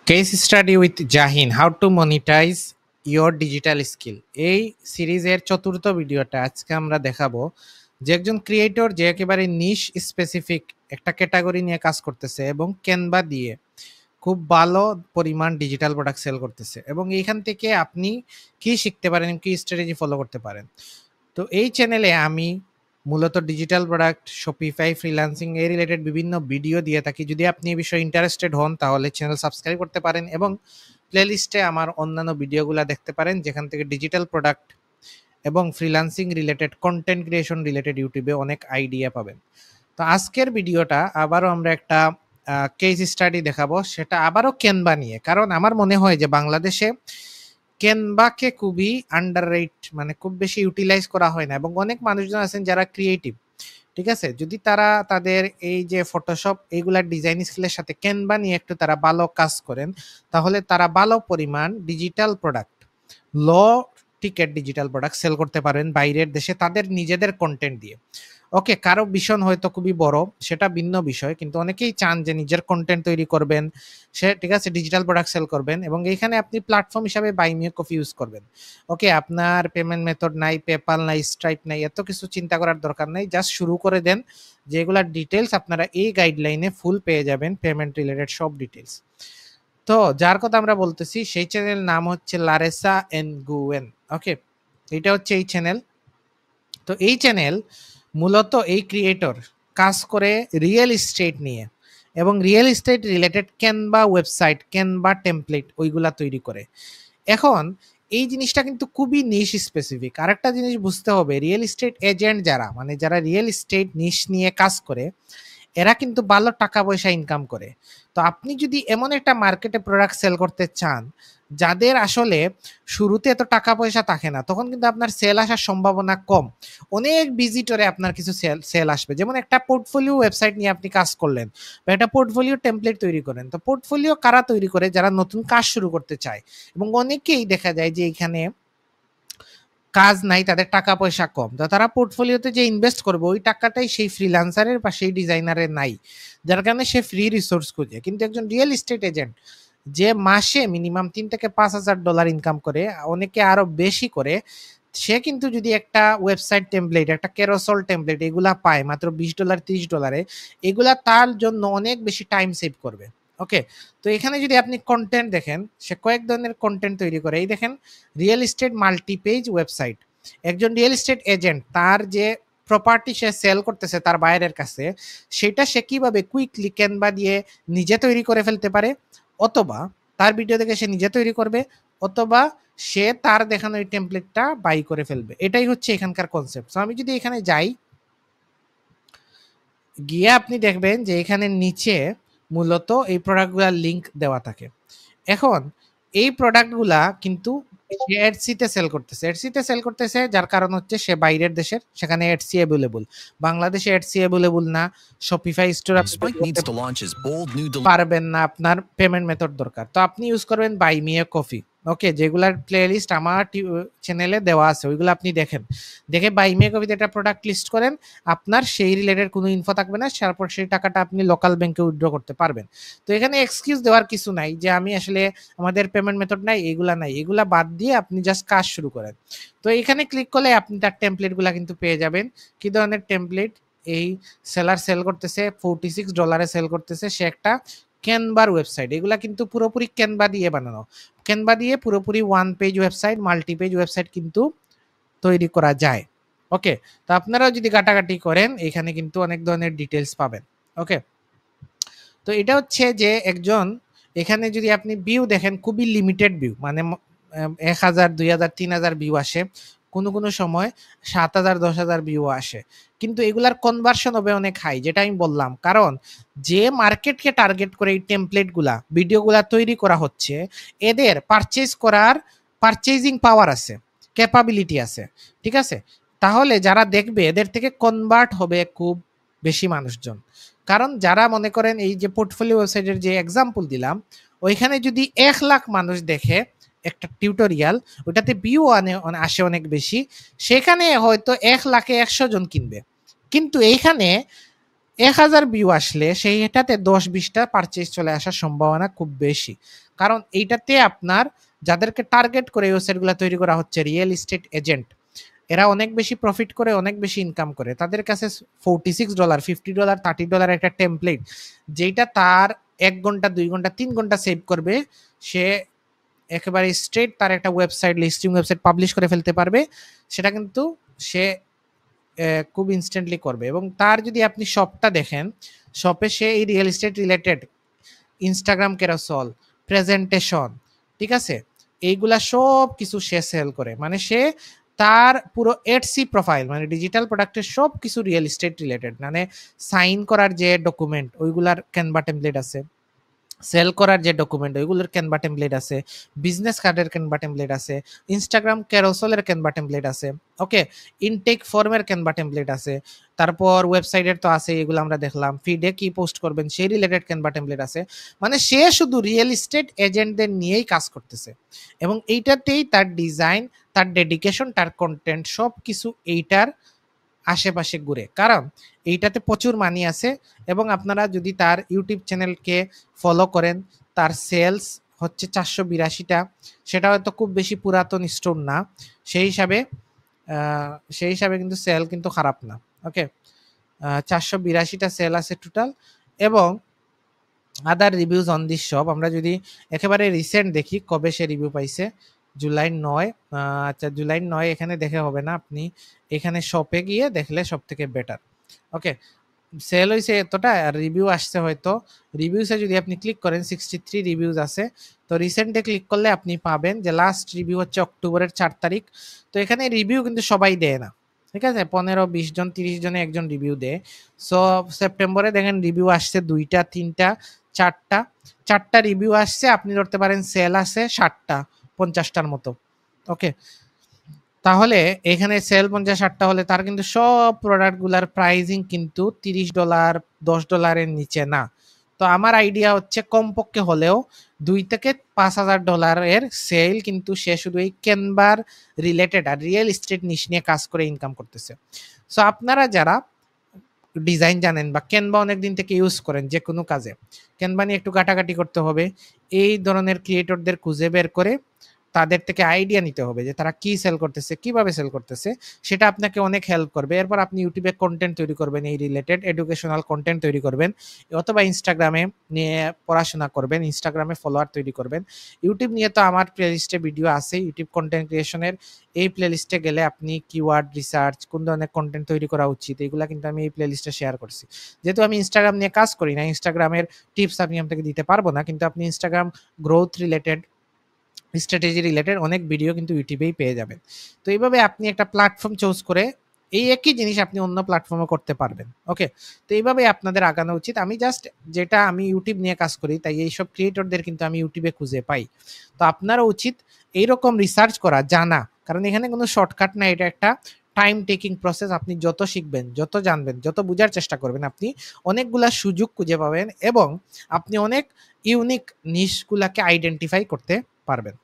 Case study with Jahin, how to monetise your digital skill. এই সিরিজের চতুর্থ ভিডিওটা আজকে আমরা দেখাবো যে একজন ক্রিয়েটর যে একেবারে নিশ স্পেসিফিক একটা ক্যাটাগরি নিয়ে কাজ করতেছে এবং ক্যানভা দিয়ে খুব ভালো পরিমাণ ডিজিটাল প্রোডাক্ট সেল করতেছে, এবং এইখান থেকে আপনি কি শিখতে পারেন, কি স্ট্র্যাটেজি ফলো করতে পারেন। তো এই চ্যানেলে আমি মূলত ডিজিটাল প্রোডাক্ট, শপিফাই, ফ্রিল্যান্সিং এই রিলেটেড বিভিন্ন ভিডিও দিয়ে থাকি। যদি আপনি এই বিষয়ে ইন্টারেস্টেড হন তাহলে চ্যানেল সাবস্ক্রাইব করতে পারেন এবং প্লেলিস্টে আমার অন্যান্য ভিডিওগুলো দেখতে পারেন, যেখান থেকে ডিজিটাল প্রোডাক্ট এবং freelancing related, content creation related ইউটিউবে অনেক আইডিয়া পাবেন। তো আজকের ভিডিওটা আবারও আমরা একটা কেস স্টাডি দেখাবো, সেটা আবারও ক্যানভা নিয়ে। কারণ আমার মনে হয় যে বাংলাদেশে ক্যানভাকে খুবই আন্ডাররেট, মানে খুব বেশি ইউটিলাইজ করা হয় না, এবং অনেক মানুষজন আছেন যারা ক্রিয়েটিভ, ঠিক আছে, যদি তারা তাদের এই যে ফটোশপ এইগুলার ডিজাইন স্কিলের সাথে ক্যানভা নিয়ে একটু তারা ভালো কাজ করেন, তাহলে তারা ভালো পরিমাণ ডিজিটাল প্রোডাক্ট, ল টিকেট ডিজিটাল প্রোডাক্ট সেল করতে পারবেন বাইরের দেশে তাদের নিজেদের কন্টেন্ট দিয়ে। ওকে, কারো ভীষণ হয়তো খুবই বড়, সেটা ভিন্ন বিষয়, কিন্তু অনেকেই চান যে নিজের কন্টেন্ট তৈরি করবেন, সে ঠিক আছে ডিজিটাল প্রোডাক্ট সেল করবেন, এবং এইখানে আপনি প্ল্যাটফর্ম হিসাবে বাই মি কফি ইউজ করবেন। ওকে, আপনার পেমেন্ট মেথড নাই, পেপাল নাই, স্ট্রাইপ নাই, এত কিছু চিন্তা করার দরকার নাই, জাস্ট শুরু করে দেন। যেগুলার ডিটেলস আপনারা এই গাইডলাইনে ফুল পেয়ে যাবেন, পেমেন্ট রিলেটেড সব ডিটেলস। তো যার কথা আমরা বলতেছি সেই চ্যানেল নাম হচ্ছে লারেসা এনগুয়েন। ওকে, এটা হচ্ছে এই চ্যানেল। তো এই চ্যানেল মূলত এই ক্রিয়েটর কাজ করে রিয়েল এস্টেট নিয়ে, এবং real estate related Canva website, Canva template ওইগুলা তৈরি করে। এখন এই জিনিসটা কিন্তু খুবই নিশ স্পেসিফিক। আরেকটা জিনিস বুঝতে হবে, রিয়েল এস্টেট এজেন্ট যারা, মানে যারা রিয়েল এস্টেট নিশ নিয়ে কাজ করে, এরা কিন্তু ভালো টাকা পয়সা ইনকাম করে। তো আপনি যদি এমন একটা মার্কেটে প্রোডাক্ট সেল করতে চান যাদের আসলে শুরুতে এত টাকা পয়সা থাকে না, তখন কিন্তু আপনার সেল আসার সম্ভাবনা কম। অনেক ভিজিটরে আপনার কিছু সেল আসবে। যেমন একটা পোর্টফোলিও ওয়েবসাইট নিয়ে আপনি কাজ করলেন, বা একটা পোর্টফোলিও টেমপ্লেট তৈরি করেন। তো পোর্টফোলিও কারা তৈরি করে? যারা নতুন কাজ শুরু করতে চায়, এবং অনেকেই দেখা যায় যে এখানে কাজ নাই, তাদের টাকা পয়সা কম, তো তারা পোর্টফোলিওতে যে ইনভেস্ট করবে ওই টাকাটাই সেই ফ্রিল্যান্সারের বা সেই ডিজাইনারের নাই, যার কারণে সে ফ্রি রিসোর্স খুঁজে। কিন্তু একজন রিয়েল এস্টেট এজেন্ট যে মাসে মিনিমাম $3,000 থেকে $5,000 ইনকাম করে, অনেকে আরো বেশি করে, সে কিন্তু যদি একটা ওয়েবসাইট টেমপ্লেট, একটা ক্যারোসেল টেমপ্লেট এগুলা পায় মাত্র $20 $30, এগুলা তার জন্য অনেক বেশি টাইম সেভ করবে। ওকে, তো এখানে যদি আপনি কন্টেন্ট দেখেন, সে কয়েক ধরনের কন্টেন্ট তৈরি করে। এই দেখেন, রিয়েল এস্টেট মাল্টিপেজ ওয়েবসাইট। একজন রিয়েল এস্টেট এজেন্ট তার যে প্রপার্টি সে সেল করতেছে তার বায়ারের কাছে, সেটা সে কিভাবে কুইকলি ক্যানভা দিয়ে নিজে তৈরি করে ফেলতে পারে, অথবা তার ভিডিও দেখে সে নিজে তৈরি করবে, অথবা সে তার দেখানো এই টেমপ্লেটটা বাই করে ফেলবে। এটাই হচ্ছে এখানকার কনসেপ্ট। সো আমি যদি এখানে যাই, গিয়ে আপনি দেখবেন যে এখানে নিচে মূলত এই প্রোডাক্টগুলোর লিঙ্ক দেওয়া থাকে। এখন এই প্রোডাক্টগুলা কিন্তু সে এডসিতে সেল করতেছে। এডসিতে সেল করতেছে যার কারণ হচ্ছে সে বাইরের দেশের, সেখানে এডসি অ্যাভেলেবল। বাংলাদেশে এডসি অ্যাভেলেবল না, শপিফাই স্টোর আপনি Spike needs to launch his bold new পারবেন না, আপনার পেমেন্ট মেথড দরকার। তো আপনি ইউজ করবেন বাই মি এ কফি। ওকে, যেগুলার প্লেলিস্ট আমার চ্যানেলে দেওয়া আছে ওইগুলো আপনি দেখেন, দেখে বাই মি এ কফিতে একটা প্রোডাক্ট লিস্ট করেন, আপনার সেই রিলেটেড কোনো ইনফো থাকবে না, তারপর সেই টাকাটা আপনি লোকাল ব্যাংকে উইথড্র করতে পারবেন। তো এখানে এক্সকিউজ দেওয়ার কিছু নাই যে আমি আসলে আমাদের পেমেন্ট মেথড নাই, এগুলা নাই, এগুলা বাদ দিয়ে আপনি জাস্ট কাজ শুরু করেন। তো এখানে ক্লিক করলে আপনি তার টেমপ্লেটগুলো কিন্তু পেয়ে যাবেন। কি ধরনের টেমপ্লেট? এই সেলার সেল করতেছে $46 সেল করতেছে, সে একটা ক্যানভার ওয়েবসাইট। এগুলা কিন্তু পুরোপুরি ক্যানভা দিয়ে বানানো, ক্যানভা দিয়ে পুরোপুরি one page website, multi page website কিন্তু তৈরি করা যায়। ওকে, তো আপনারাও যদি ঘাটাঘাটি করেন এখানে কিন্তু অনেক ধরনের ডিটেলস পাবেন। ওকে, তো এটা হচ্ছে যে একজন, এখানে যদি আপনি ভিউ দেখেন খুবই লিমিটেড ভিউ, মানে 1,000 2,000 3,000 ভিউ আসে, কোনো কোনো সময় 7,000 10,000 ভিউ আসে, কিন্তু এগুলার কনভার্সন হবে অনেক হাই, যেটা আমি বললাম। কারণ যে মার্কেটকে টার্গেট করে এই টেমপ্লেটগুলা, ভিডিওগুলা তৈরি করা হচ্ছে, এদের পারচেজ করার পারচেজিং পাওয়ার আছে, ক্যাপাবিলিটি আছে, ঠিক আছে। তাহলে যারা দেখবে এদের থেকে কনভার্ট হবে খুব বেশি মানুষজন। কারণ যারা মনে করেন এই যে পোর্টফোলিও ওয়েবসাইটের যে এক্সাম্পল দিলাম, ওইখানে যদি 1,00,000 মানুষ দেখে একটা টিউটোরিয়াল, ওটাতে ভিউ আসে অনেক বেশি, সেখানে হয়তো 1,00,000-এ 100 জন কিনবে। কিন্তু এইখানে 1000 ভিউ আসলে সেইটাতে 10-20টা পারচেজ চলে আসার সম্ভাবনা খুব বেশি। কারণ এইটাতে আপনার যাদেরকে টার্গেট করে এই ওয়েবসাইটগুলা তৈরি করা হচ্ছে রিয়েল এস্টেট এজেন্ট, এরা অনেক বেশি প্রফিট করে, অনেক বেশি ইনকাম করে। তাদের কাছে $46, $50, $30 একটা টেমপ্লেট যেইটা তার ১ ঘন্টা, ২ ঘন্টা, ৩ ঘন্টা সেভ করবে। সে একেবারে স্ট্রেট তার একটা ওয়েবসাইট, লিস্টিং ওয়েবসাইট পাবলিশ করে ফেলতে পারবে। সেটা কিন্তু সে খুব ইনস্ট্যান্টলি করবে। এবং তার যদি আপনি শপটা দেখেন, শপে সে এই real estate related Instagram carousel, presentation, ঠিক আছে? এইগুলা সব কিছু সে সেল করে। মানে সে তার পুরো এডসি প্রোফাইল মানে ডিজিটাল প্রোডাক্টের সব কিছু রিয়েল এস্টেট রিলেটেড। মানে সাইন করার যে ডকুমেন্ট ওইগুলার ক্যানভা টেমপ্লেট আছে, সেল করার যে ডকুমেন্ট ওইগুলোর ক্যানভা টেমপ্লেট আছে, বিজনেস কার্ডের ক্যানভা টেমপ্লেট আছে, ইনস্টাগ্রাম ক্যারোসেলের ক্যানভা টেমপ্লেট আছে, ওকে, ইনটেক ফর্মের ক্যানভা টেমপ্লেট আছে, তারপর ওয়েবসাইটের তো আছে, এগুলো আমরা দেখলাম, ফিডে কি পোস্ট করবেন সেই রিলেটেড ক্যানভা টেমপ্লেট আছে। মানে সে শুধু রিয়েল এস্টেট এজেন্টদের নিয়েই কাজ করতেছে এবং এইটাতেই তার ডিজাইন, তার ডেডিকেশন, তার কন্টেন্ট সব কিছু এইটার আশেপাশে ঘুরে। কারণ এইটাতে প্রচুর মানি আছে এবং আপনারা যদি তার ইউটিউব চ্যানেলকে ফলো করেন, তার সেলস হচ্ছে 482টা, সেটা হয়তো খুব বেশি পুরাতন স্টোর না। সেই হিসাবে সেই হিসাবে কিন্তু সেল কিন্তু খারাপ না, ওকে। 482টা সেল আছে টোটাল। এবং আদার রিভিউজ অন দিস শপ আমরা যদি একেবারে রিসেন্ট দেখি কবে সে রিভিউ পাইছে, জুলাই 9। আচ্ছা, জুলাই 9 এখানে দেখে হবে না, আপনি এখানে শপে গিয়ে দেখলে সব থেকে বেটার, ওকে। সেল হয়েছে এতটা, আর রিভিউ আসছে হয়তো, রিভিউসে যদি আপনি ক্লিক করেন 63 রিভিউজ আছে। তো রিসেন্টে ক্লিক করলে আপনি পাবেন যে লাস্ট রিভিউ হচ্ছে অক্টোবরের 4 তারিখ। তো এখানে রিভিউ কিন্তু সবাই দেয় না, ঠিক আছে? 15-20 জন 30 জনে একজন রিভিউ দেয়। সো সেপ্টেম্বরে দেখেন রিভিউ আসছে 2টা, 3টা, 4টা, 4টা রিভিউ আসছে। আপনি ধরতে পারেন সেল আছে 60টা, 50টার মতো, ওকে। তাহলে এখানে সেল 50-60টা হলে তার কিন্তু সব প্রোডাক্টগুলার প্রাইজিং কিন্তু $30, $10 নিচে না। তো আমার আইডিয়া হচ্ছে কমপক্ষে হলেও $2,000 থেকে $5,000 এর সেল কিন্তু সে শুধু এই ক্যানভার রিলেটেড আর রিয়েল এস্টেট নিশ নিয়ে কাজ করে ইনকাম করতেছে। সো আপনারা যারা ডিজাইন জানেন বা ক্যানভা অনেকদিন থেকে ইউজ করেন যে কোনো কাজে, ক্যানভা নিয়ে একটু ঘাটাঘাটি করতে হবে। এই ধরনের ক্রিয়েটরদের খুঁজে বের করে তাদের থেকে আইডিয়া নিতে হবে যে তারা কি সেল করতেছে, কিভাবে সেল করতেছে, সেটা আপনাকে অনেক হেল্প করবে। এরপর আপনি ইউটিউবে কন্টেন্ট তৈরি করবেন, এই রিলেটেড এডুকেশনাল কন্টেন্ট তৈরি করবেন, অথবা ইনস্টাগ্রামে নিয়ে পড়াশোনা করবেন, ইনস্টাগ্রামে ফলোয়ার তৈরি করবেন। ইউটিউব নিয়ে তো আমার প্লেলিস্টে ভিডিও আছে, ইউটিউব কন্টেন্ট ক্রিয়েশনের। এই প্লেলিস্টে গেলে আপনি কিওয়ার্ড রিসার্চ, কোন ধরনের কন্টেন্ট তৈরি করা উচিত, এগুলা কিন্তু আমি এই প্লেলিস্টে শেয়ার করছি। যেহেতু আমি ইনস্টাগ্রাম নিয়ে কাজ করি না, ইনস্টাগ্রামের টিপস আমি আপনাকে দিতে পারবো না, কিন্তু আপনি Instagram growth related, strategy related অনেক ভিডিও কিন্তু ইউটিউবেই পেয়ে যাবেন। তো এইভাবে আপনি একটা প্ল্যাটফর্ম চুজ করে এই একই জিনিস আপনি অন্য প্ল্যাটফর্মে করতে পারবেন, ওকে। তো এইভাবে আপনাদের আগানো উচিত। আমি জাস্ট যেটা আমি ইউটিউব নিয়ে কাজ করি, তাই এইসব ক্রিয়েটরদের কিন্তু আমি ইউটিউবে খুঁজে পাই। তো আপনারও উচিত এইরকম রিসার্চ করা, জানা, কারণ এখানে কোনো শর্টকাট না, এটা একটা টাইম টেকিং প্রসেস। আপনি যত শিখবেন, যত জানবেন, যত বোঝার চেষ্টা করবেন, আপনি অনেকগুলা সুযোগ খুঁজে পাবেন এবং আপনি অনেক ইউনিক নিশগুলাকে আইডেন্টিফাই করতে পারবেন।